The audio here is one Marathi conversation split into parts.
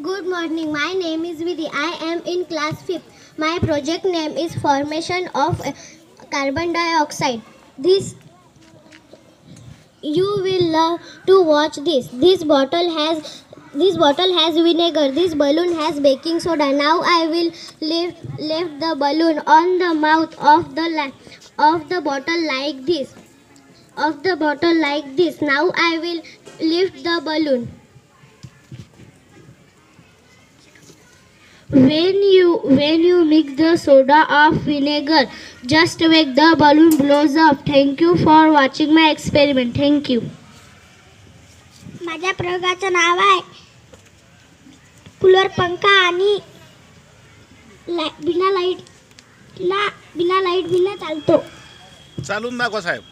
Good morning. My name is Vidhi. I am in class 5th. My project name is formation of carbon dioxide. You will love to watch this. This bottle has vinegar. This balloon has baking soda. Now I will lift the balloon on the mouth of the bottle like this. Now I will lift the balloon. When you mix the soda of vinegar, just make the balloon blows up. Thank you for watching my experiment. Thank you. माझ्या प्रयोगाचं नाव आहे कूलर पंखा आणि बिना लाईट बिना चालतो. चालून दाखवा साहेब.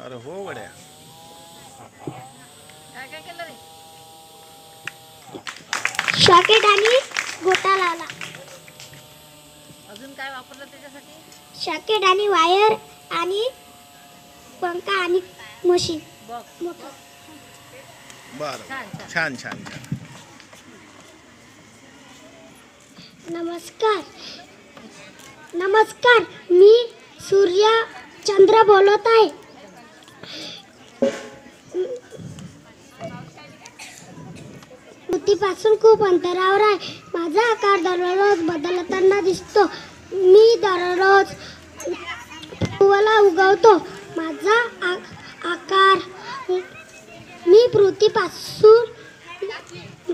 अरे हो गड्या. काय केलं रे? शॉकेट आणि गोटा लावला. अजून काय वापरलं त्याच्यासाठी? शॉकेट आणि वायर आणि पंखा आणि मशीन. बरं, छान छान छान. नमस्कार, मी सूर्य चंद्र बोलत आहे. पृथ्वीपासून खूप अंतरावर आहे. माझा आकार दररोज बदलताना दिसतो. मी दररोज फुलं उगवतो. माझा आकार मी पृथ्वीपासून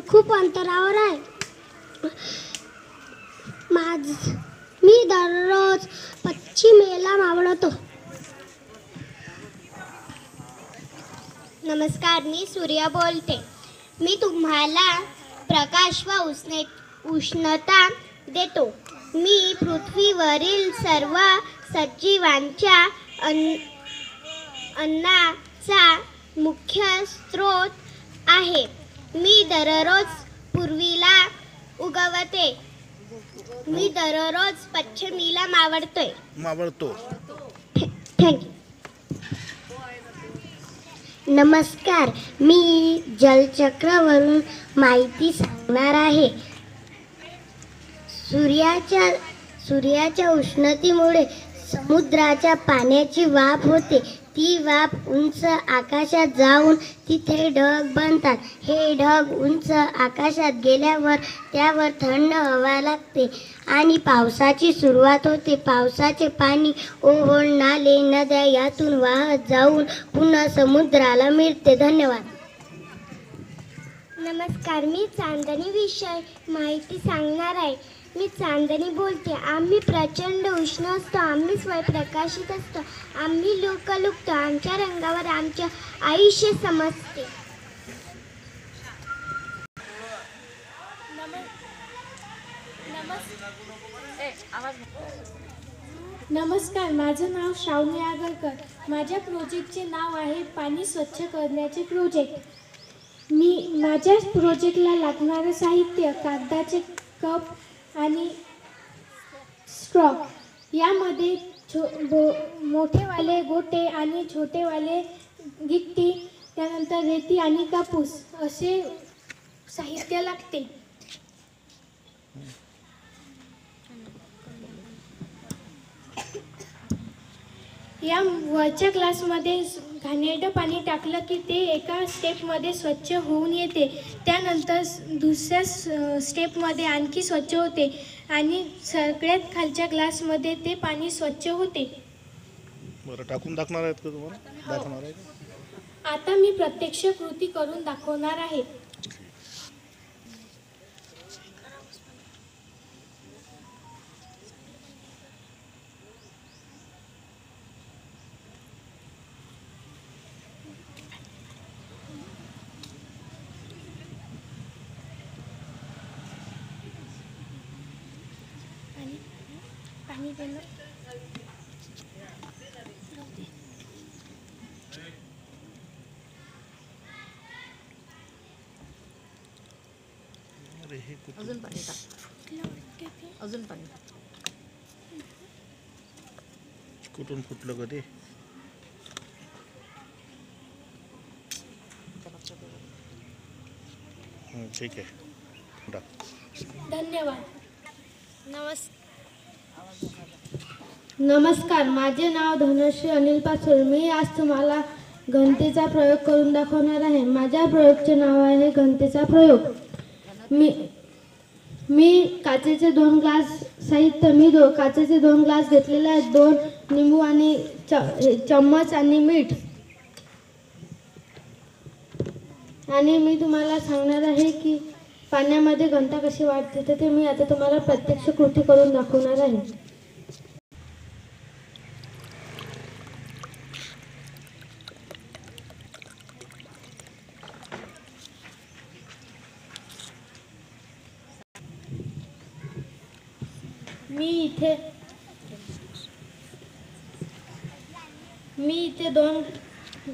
खूप अंतरावर आहे. मी दररोज पश्चिमेला मावळतो. नमस्कार, मी सूर्य बोलते. मी तुम्हाला प्रकाश व उष्णता देतो. मी पृथ्वीवरील सर्व सजीवांच्या अन्नाचा मुख्य स्रोत आहे. मी दररोज पूर्वेला उगवते. मी दररोज पश्चिमेला मावळतो. थँक्यू. नमस्कार, मी जलचक्रावरून माहिती सांगणार आहे. सूर्याच्या उष्णतेमुळे समुद्राच्या पाण्याची वाफ होते. ती वाफ उंच आकाशात जाऊन तिथे ढग बनतात. हे ढग उंच आकाशात गेल्यावर त्यावर थंड हवा लागते आणि पावसाची सुरुवात होते. पावसाचे पाणी ओहोळ, नाले, नद्या यातून वाहत जाऊन पुन्हा समुद्राला मिळते. धन्यवाद. नमस्कार, मी चांदणी विषय माहिती सांगणार आहे. मी चांदणी बोलते. आम्ही प्रचंड उष्ण असतो. आम्ही स्वयंप्रकाशित असतो. आम्ही लुकलुकतो. आमच्या रंगावर आमचे आयुष्य समजते. नमस्कार, माझं नाव श्रावणी आगरकर. माझ्या प्रोजेक्टचे नाव आहे पाणी स्वच्छ करण्याचे प्रोजेक्ट. माझ्या प्रोजेक्टला लागणारं साहित्य कागदाचे कप आणि स्ट्रॉ. यामध्ये मोठेवाले गोटे आणि छोटेवाले गिट्टी, त्यानंतर रेती आणि कापूस असे साहित्य लागते. या वरच्या ग्लासमध्ये घाणेरडं पाणी टाकलं की ते एका स्टेपमध्ये स्वच्छ होऊन येते. त्यानंतर दुसऱ्या स्टेपमध्ये आणखी स्वच्छ होते आणि सगळ्यात खालच्या ग्लासमध्ये ते पाणी स्वच्छ होते. बरं, टाकून दाखवणार आहेत का तुम्हाला? दाखवणार आहे. आता मी प्रत्यक्ष कृती करून दाखवणार आहे. पाणी देणं. अजून पाणी टाक. अजून पाणी टाक. कुठून फुटलं का ते? ठीक आहे टाक. धन्यवाद. नमस्कार, माझे नाव धनश्री अनिल पाचोल. मी आज तुम्हाला घनतेचा प्रयोग करून दाखवणार आहे. माझ्या प्रयोगचे नाव आहे घनतेचा प्रयोग. मी काचेचे 2 ग्लास साहित्य काचेचे 2 ग्लास घेतलेले आहेत. 2 लिंबू आणि चम्मच आणि मीठ. आणि मी तुम्हाला सांगणार आहे की पाण्यामध्ये घनता कशी वाढते, तर ते मी आता तुम्हाला प्रत्यक्ष कृती करून दाखवणार आहे. मी इथे 2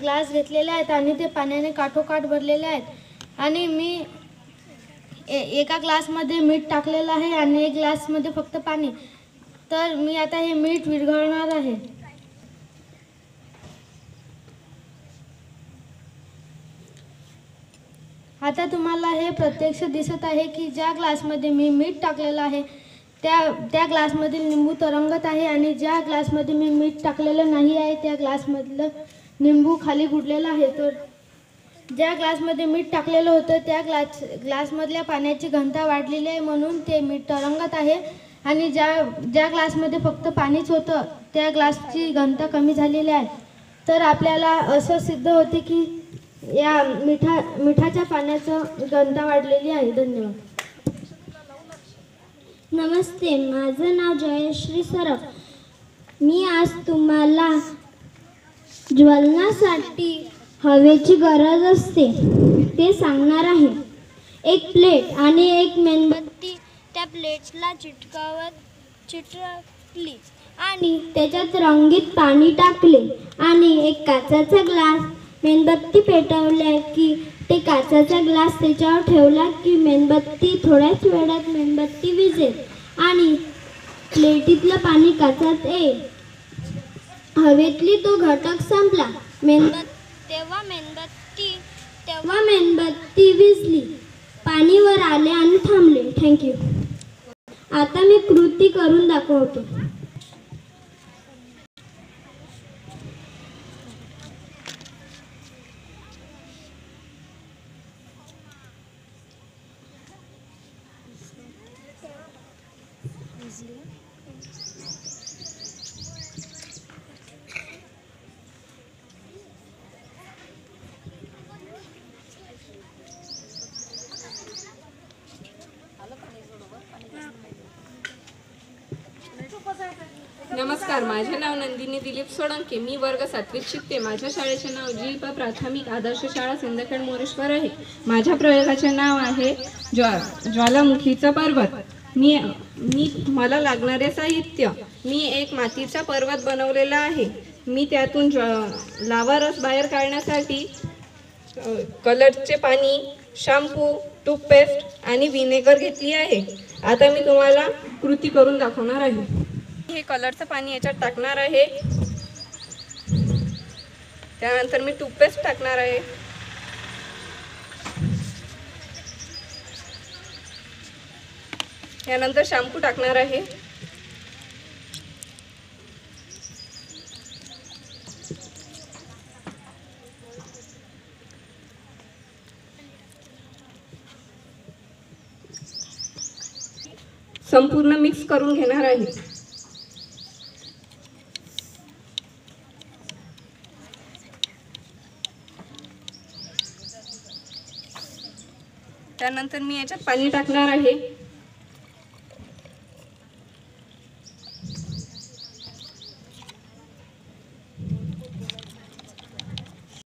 ग्लास घेतलेले आहेत आणि ते पाण्याने काठोकाठ भरलेले आहेत. आणि मी एका ग्लासमध्ये मीठ टाकलेलं आहे आणि 1 ग्लासमध्ये फक्त पाणी. तर मी आता हे मीठ विरघळणार आहे. आता तुम्हाला हे प्रत्यक्ष दिसत आहे की ज्या ग्लासमध्ये मी मीठ टाकलेलं आहे त्या ग्लासमधील लिंबू तरंगत आहे आणि ज्या ग्लासमध्ये मी मीठ टाकलेलं नाही आहे त्या ग्लासमधलं लिंबू खाली बुडलेलं आहे. तर ज्या ग्लासमध्ये मीठ टाकलेलं होतं त्या ग्लासमधल्या पाण्याची घनता वाढलेली आहे म्हणून ते मीठ तरंगत आहे. आणि ज्या ग्लासमध्ये फक्त पाणीच होतं त्या ग्लासची घनता कमी झालेली आहे. तर आपल्याला असं सिद्ध होते की या मिठाच्या पाण्याचं घनता वाढलेली आहे. धन्यवाद. नमस्ते, माझं नाव जयश्री सरफ. मी आज तुम्हाला ज्वलनासाठी हवेची गरज असते ते सांगणार आहे. एक प्लेट आणि एक मेणबत्ती त्या प्लेटला चिटकली आणि त्याच्यात रंगीत पाणी टाकले आणि एक काचाचा ग्लास मेणबत्ती पेटवल्या की ते काचाचा ग्लास त्याच्यावर ठेवला की मेणबत्ती थोड्याच वेळात मेणबत्ती विझेल आणि प्लेटीतलं पाणी काचात येईल. हवेतली तो घटक संपला. तेव्हा मेणबत्ती विझली, पाणी वर आले आणि थांबले. थँक्यू. आता मी कृती करून दाखवतो. नमस्कार, माझे नाव नंदिनी दिलीप सोळंके. मी वर्ग 7वीत शिकते. माझ्या शाळेचे नाव जी.प. प्राथमिक आदर्श शाळा सिंदखेड मोरेश्वर आहे. माझ्या प्रयोगाचे नाव आहे ज्वालामुखीचा पर्वत. मला लागणारे साहित्य: मी एक मातीचा पर्वत बनवलेला आहे. मी त्यातून लावा रस बाहेर काढण्यासाठी कलरचे पाणी, शॅम्पू, टूथपेस्ट आणि व्हिनेगर घेतली आहे. आता मी तुम्हाला कृती करून दाखवणार आहे. हे कलरचं पाणी याच्यात टाकणार आहे. त्यानंतर मी टूथपेस्ट टाकणार आहे. यानंतर शॅम्पू टाकणार आहे. संपूर्ण मिक्स करून घेणार आहे. त्यानंतर मी याच्यात पाणी टाकणार आहे.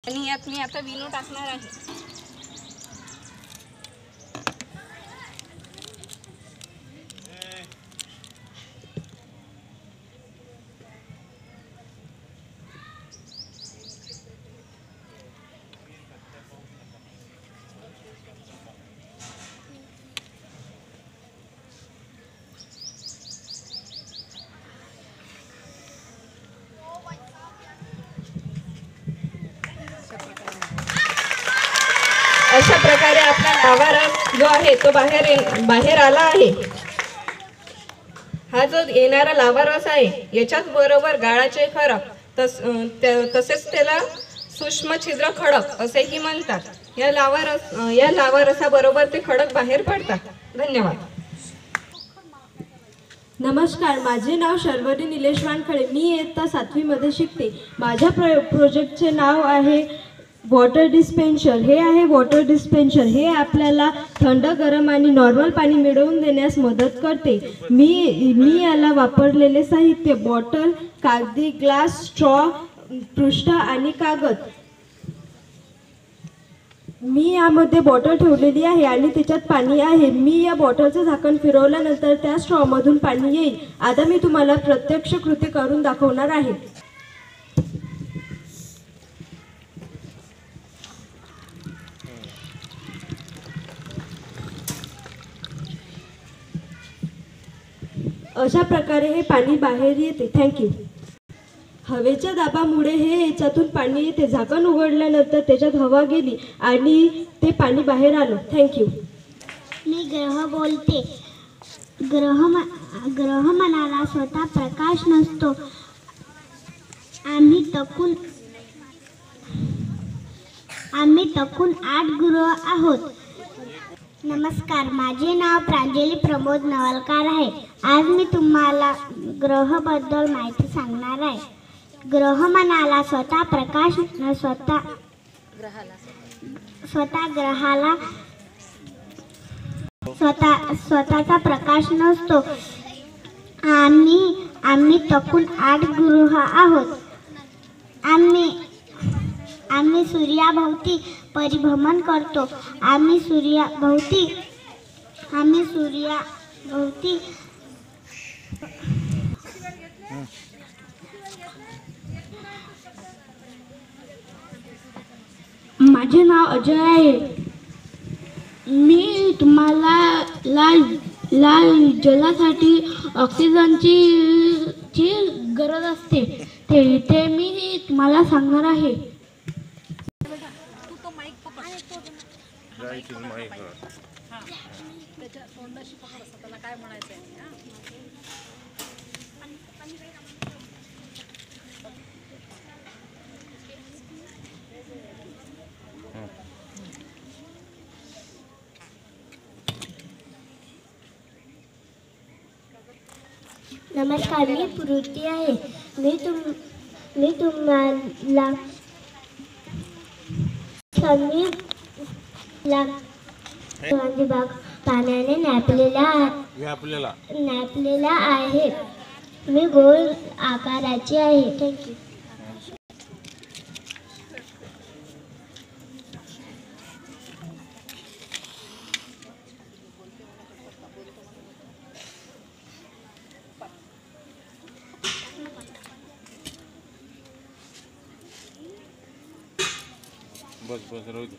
आणि यात मी आता विनो टाकणार आहे. अशा प्रकारे आपला लावारस जो आहे तो बाहेर आला आहे. हा जो येणारा लावारस आहे याच्याच बरोबर गाळाचे खडक तसेच त्याला सूक्ष्म छिद्र खडक असेही म्हणतात. या लावारसाबरोबर ते खडक बाहेर पडतात. धन्यवाद. नमस्कार, माझे नाव शर्वरी निलेश वानखळे. मी इयत्ता 7वी मध्ये शिकते. माझ्या प्रोजेक्टचे नाव आहे वॉटर डिस्पेन्सर. हे आहे वॉटर डिस्पेन्सर. हे आपल्याला थंड, गरम आणि नॉर्मल पाणी मिळवून देण्यास मदत करते. मी याला वापरलेले साहित्य बॉटल, कागदी ग्लास, स्ट्रॉ, पृष्ठ आणि कागद. मी यामध्ये बॉटल ठेवलेली आहे आणि त्याच्यात पाणी आहे. मी या बॉटलचं झाकण फिरवल्यानंतर त्या स्ट्रॉमधून पाणी येईल. आता मी तुम्हाला प्रत्यक्ष कृती करून दाखवणार आहे. अशा प्रकारे हे पाणी बाहेर येते. थँक्यू. हवेच्या दाबामुळे हे याच्यातून पाणी येते. झाकण उघडल्यानंतर त्याच्यात हवा गेली आणि ते पाणी बाहेर आलं. थँक्यू. मी ग्रह बोलते. ग्रह मनाला स्वतः प्रकाश नसतो. आम्ही तकून 8 ग्रह आहोत. नमस्कार, माझे नाव प्रांजली प्रमोद नवलकार आहे. आज मी तुम्हाला ग्रहाबद्दल माहिती सांगणार आहे. ग्रह मनाला स्वतःचा प्रकाश नसतो. आम्ही तकून 8 ग्रह आहोत. आम्ही सूर्याभोवती परिभ्रमण करतो. आम्ही सूर्याभोवती माझे नाव अजय आहे. मी तुम्हाला लाल जलासाठी ऑक्सिजनची गरज असते ते मी तुम्हाला सांगणार आहे. त्याच्या तोंडाशी पकड असतं, त्याला काय म्हणायचं आहे. नमस्कार, मी प्रीती आहे. मी तुम्हाला बाग पाण्याने नॅपलेला आहे. मी गोल आकाराची आहे. थँक्यू. बस राहू दे.